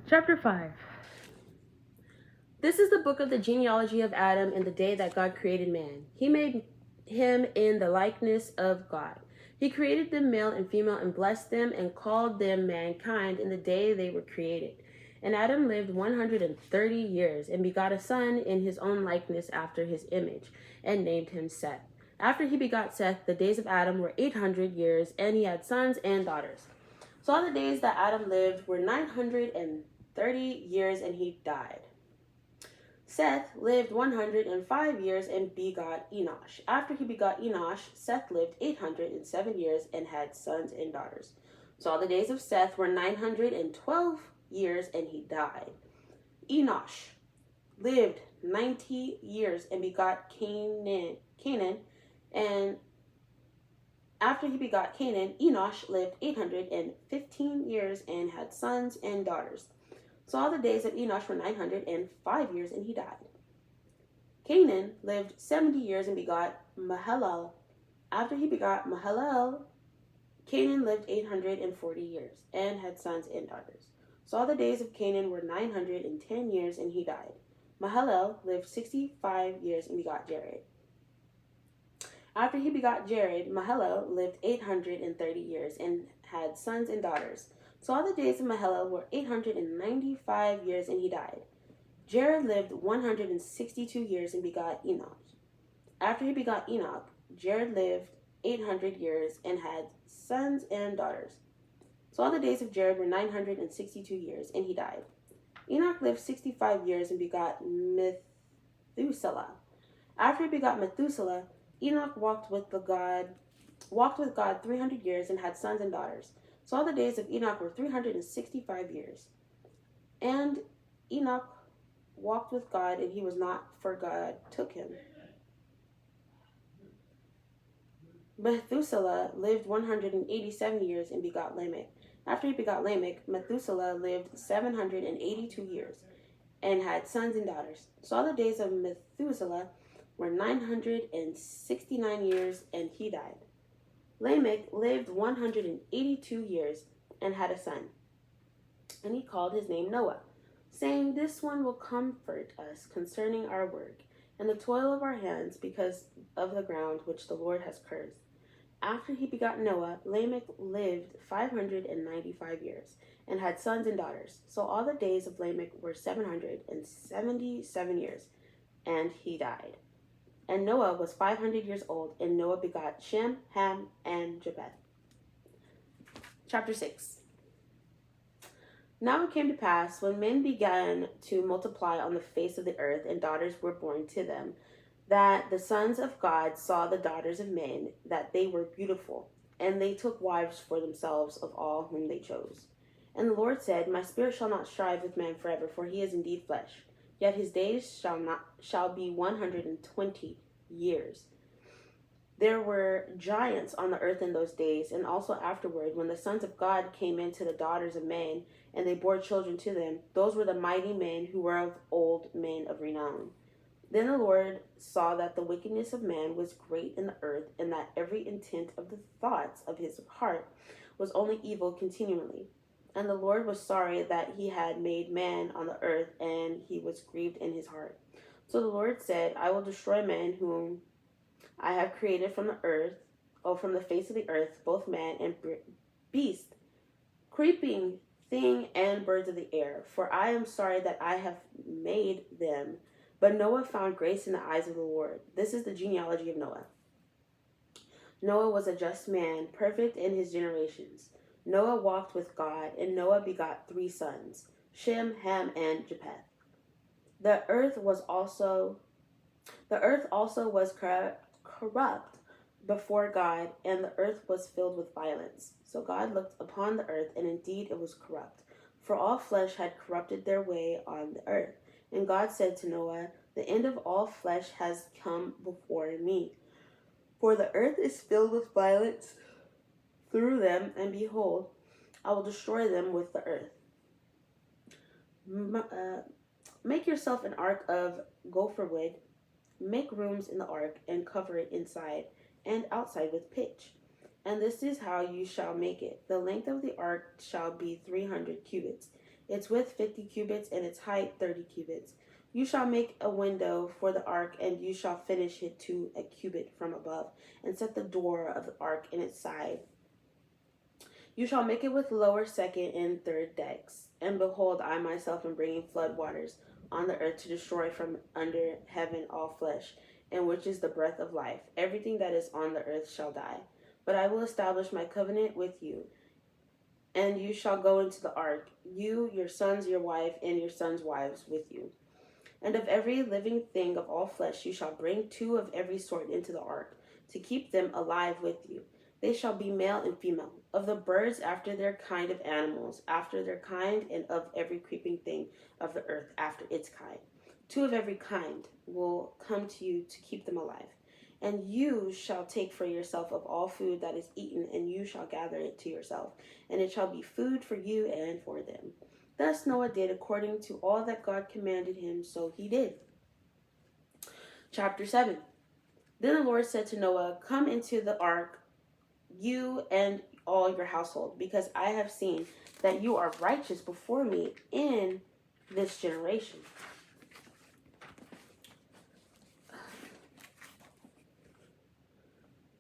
Chapter 5. This is the book of the genealogy of Adam in the day that God created man. He made him in the likeness of God. He created them male and female and blessed them and called them mankind in the day they were created. And Adam lived 130 years and begot a son in his own likeness after his image and named him Seth. After he begot Seth, the days of Adam were 800 years and he had sons and daughters. So all the days that Adam lived were 930 years and he died. Seth lived 105 years and begot Enosh. After he begot Enosh, Seth lived 807 years and had sons and daughters. So all the days of Seth were 912 years and he died. Enosh lived 90 years and begot Canaan. And after he begot Canaan, Enosh lived 815 years and had sons and daughters. So all the days of Enosh were 905 years, and he died. Canaan lived 70 years and begot Mahalalel. After he begot Mahalalel, Canaan lived 840 years and had sons and daughters. So all the days of Canaan were 910 years, and he died. Mahalalel lived 65 years and begot Jared. After he begot Jared, Mahalalel lived 830 years and had sons and daughters. So all the days of Mahalalel were 895 years, and he died. Jared lived 162 years and begot Enoch. After he begot Enoch, Jared lived 800 years and had sons and daughters. So all the days of Jared were 962 years, and he died. Enoch lived 65 years and begot Methuselah. After he begot Methuselah, Enoch walked with God 300 years and had sons and daughters. So all the days of Enoch were 365 years. And Enoch walked with God, and he was not, for God took him. Methuselah lived 187 years and begot Lamech. After he begot Lamech, Methuselah lived 782 years and had sons and daughters. So all the days of Methuselah were 969 years, and he died. Lamech lived 182 years and had a son, and he called his name Noah, saying, "This one will comfort us concerning our work and the toil of our hands because of the ground which the Lord has cursed." After he begot Noah, Lamech lived 595 years and had sons and daughters. So all the days of Lamech were 777 years, and he died. And Noah was 500 years old, and Noah begot Shem, Ham, and Japheth. Chapter 6. Now it came to pass, when men began to multiply on the face of the earth, and daughters were born to them, that the sons of God saw the daughters of men, that they were beautiful, and they took wives for themselves of all whom they chose. And the Lord said, "My spirit shall not strive with man forever, for he is indeed flesh. Yet his days shall be 120 years. There were giants on the earth in those days, and also afterward, when the sons of God came into the daughters of men, and they bore children to them. Those were the mighty men who were of old, men of renown. Then the Lord saw that the wickedness of man was great in the earth, and that every intent of the thoughts of his heart was only evil continually. And the Lord was sorry that he had made man on the earth, and he was grieved in his heart. So the Lord said, I will destroy man whom I have created from the earth, from the face of the earth, both man and beast, creeping thing and birds of the air. For I am sorry that I have made them. But Noah found grace in the eyes of the Lord. This is the genealogy of Noah. Noah was a just man, perfect in his generations. Noah walked with God, and Noah begot 3 sons, Shem, Ham, and Japheth. The earth also was corrupt before God, and the earth was filled with violence. So God looked upon the earth, and indeed it was corrupt, for all flesh had corrupted their way on the earth. And God said to Noah, the end of all flesh has come before me, for the earth is filled with violence through them, and behold, I will destroy them with the earth. Make yourself an ark of gopher wood. Make rooms in the ark, and cover it inside and outside with pitch. And this is how you shall make it. The length of the ark shall be 300 cubits, its width 50 cubits, and its height 30 cubits. You shall make a window for the ark, and you shall finish it to a cubit from above, and set the door of the ark in its side. You shall make it with lower, second, and third decks. And behold, I myself am bringing flood waters on the earth to destroy from under heaven all flesh, in which is the breath of life. Everything that is on the earth shall die. But I will establish my covenant with you, and you shall go into the ark, you, your sons, your wife, and your sons' wives with you. And of every living thing of all flesh you shall bring 2 of every sort into the ark, to keep them alive with you. They shall be male and female. Of the birds after their kind, of animals after their kind, and of every creeping thing of the earth after its kind. 2 of every kind will come to you to keep them alive. And you shall take for yourself of all food that is eaten, and you shall gather it to yourself, and it shall be food for you and for them. Thus Noah did according to all that God commanded him, so he did. Chapter 7. Then the Lord said to Noah, come into the ark, you and all your household, because I have seen that you are righteous before me in this generation.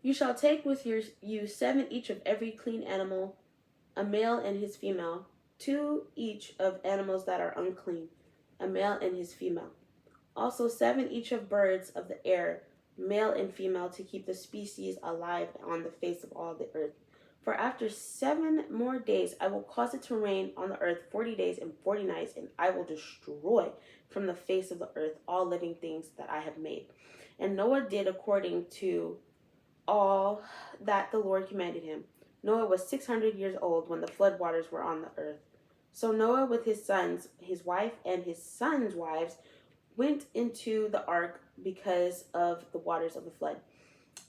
You shall take with you 7 each of every clean animal, a male and his female, 2 each of animals that are unclean, a male and his female. Also 7 each of birds of the air, male and female, to keep the species alive on the face of all the earth. For after 7 more days I will cause it to rain on the earth 40 days and 40 nights, and I will destroy from the face of the earth all living things that I have made. And Noah did according to all that the Lord commanded him. Noah was 600 years old when the flood waters were on the earth. So Noah with his sons, his wife, and his sons' wives went into the ark because of the waters of the flood.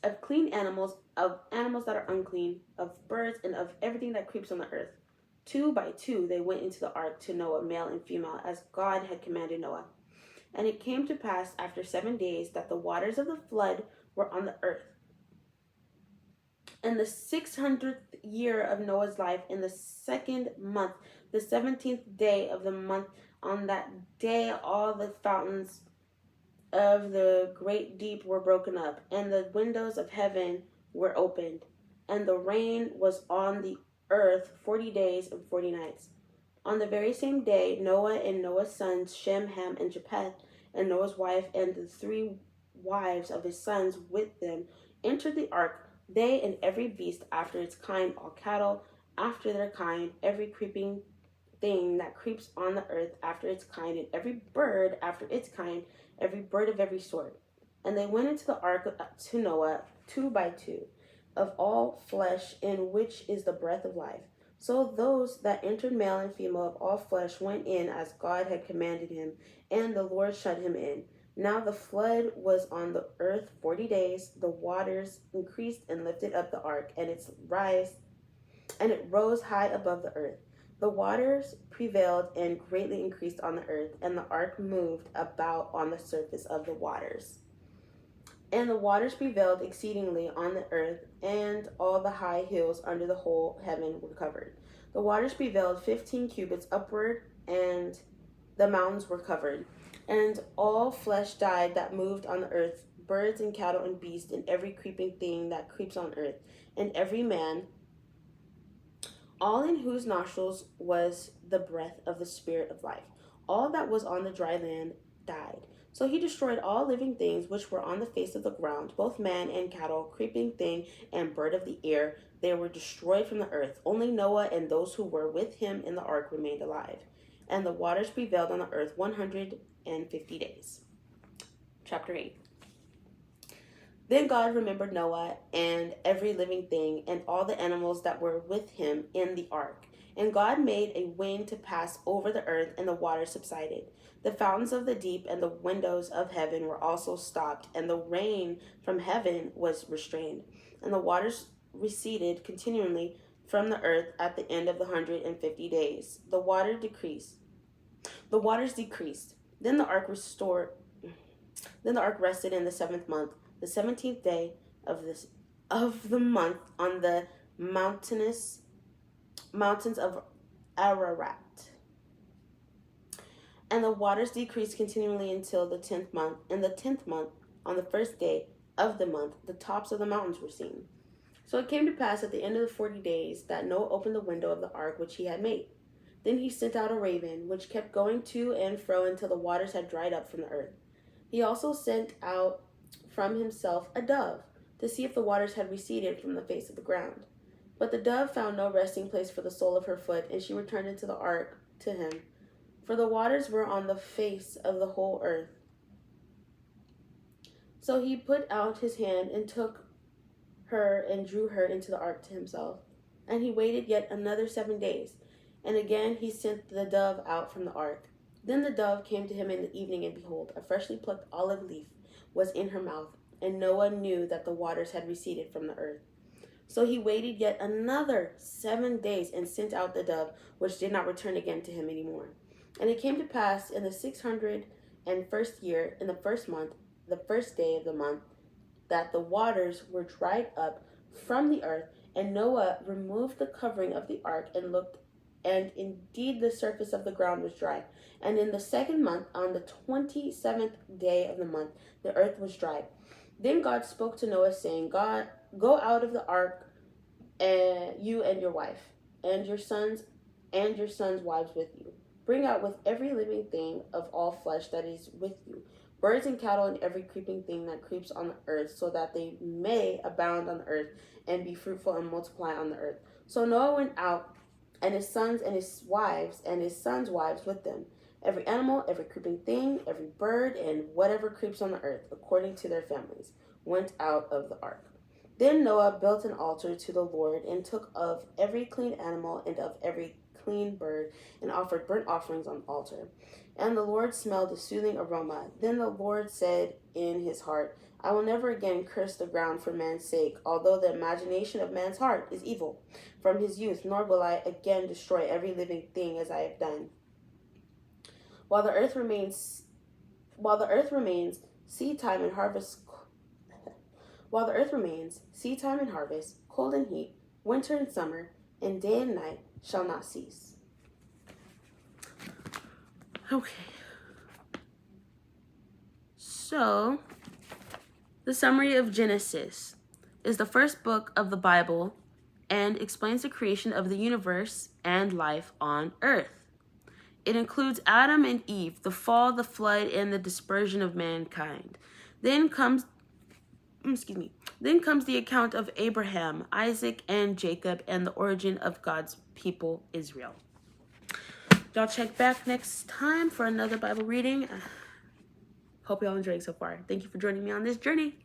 Of clean animals, of animals that are unclean, of birds, and of everything that creeps on the earth. 2 by 2 they went into the ark to Noah, male and female, as God had commanded Noah. And it came to pass after 7 days that the waters of the flood were on the earth. In the 600th year of Noah's life, in the 2nd month, the 17th day of the month, on that day all the fountains of the great deep were broken up, and the windows of heaven were opened, and the rain was on the earth 40 days and 40 nights. On the very same day, Noah and Noah's sons, Shem, Ham, and Japheth, and Noah's wife, and the 3 wives of his sons with them, entered the ark, they and every beast after its kind, all cattle after their kind, every creeping thing that creeps on the earth after its kind, and every bird after its kind, every bird of every sort. And they went into the ark to Noah 2 by 2, of all flesh, in which is the breath of life. So those that entered, male and female of all flesh, went in as God had commanded him, and the Lord shut him in. Now the flood was on the earth 40 days. The waters increased and lifted up the ark, and it rose high above the earth. The waters prevailed and greatly increased on the earth, and the ark moved about on the surface of the waters. And the waters prevailed exceedingly on the earth, and all the high hills under the whole heaven were covered. The waters prevailed 15 cubits upward, and the mountains were covered. And all flesh died that moved on the earth, birds and cattle and beasts, and every creeping thing that creeps on earth, and every man, all in whose nostrils was the breath of the spirit of life. All that was on the dry land died. So he destroyed all living things which were on the face of the ground, both man and cattle, creeping thing, and bird of the air. They were destroyed from the earth. Only Noah and those who were with him in the ark remained alive. And the waters prevailed on the earth 150 days. Chapter 8. Then God remembered Noah and every living thing and all the animals that were with him in the ark. And God made a wind to pass over the earth, and the waters subsided. The fountains of the deep and the windows of heaven were also stopped, and the rain from heaven was restrained. And the waters receded continually from the earth at the end of the 150 days. The waters decreased. Then the ark rested in the 7th month, the 17th day of the month, on the mountains of Ararat. And the waters decreased continually until the 10th month. In the 10th month, on the first day of the month, the tops of the mountains were seen. So it came to pass at the end of the 40 days that Noah opened the window of the ark which he had made. Then he sent out a raven, which kept going to and fro until the waters had dried up from the earth. He also sent out from himself a dove, to see if the waters had receded from the face of the ground. But the dove found no resting place for the sole of her foot, and she returned into the ark to him. For the waters were on the face of the whole earth. So he put out his hand and took her and drew her into the ark to himself. And he waited yet another 7 days. And again he sent the dove out from the ark. Then the dove came to him in the evening, and behold, a freshly plucked olive leaf was in her mouth. And Noah knew that the waters had receded from the earth. So he waited yet another 7 days and sent out the dove, which did not return again to him any more. And it came to pass in the 601st year, in the first month, the first day of the month, that the waters were dried up from the earth, and Noah removed the covering of the ark and looked, and indeed the surface of the ground was dry. And in the second month, on the 27th day of the month, the earth was dried. Then God spoke to Noah, saying, Go out of the ark, you and your wife, and your sons wives with you. Bring out with every living thing of all flesh that is with you, birds and cattle and every creeping thing that creeps on the earth, so that they may abound on the earth and be fruitful and multiply on the earth. So Noah went out, and his sons and his wives and his sons' wives with them, every animal, every creeping thing, every bird, and whatever creeps on the earth, according to their families, went out of the ark. Then Noah built an altar to the Lord, and took of every clean animal and of every clean bird, and offered burnt offerings on the altar. And the Lord smelled a soothing aroma. Then the Lord said in his heart, I will never again curse the ground for man's sake, although the imagination of man's heart is evil from his youth, nor will I again destroy every living thing as I have done. While the earth remains, seed time and harvest. While the earth remains, seed time and harvest, cold and heat, winter and summer, and day and night shall not cease. Okay. So, the summary of Genesis is the first book of the Bible and explains the creation of the universe and life on earth. It includes Adam and Eve, the fall, the flood, and the dispersion of mankind. Then comes the account of Abraham, Isaac, and Jacob, and the origin of God's people, Israel. Y'all check back next time for another Bible reading. Hope y'all enjoying so far. Thank you for joining me on this journey.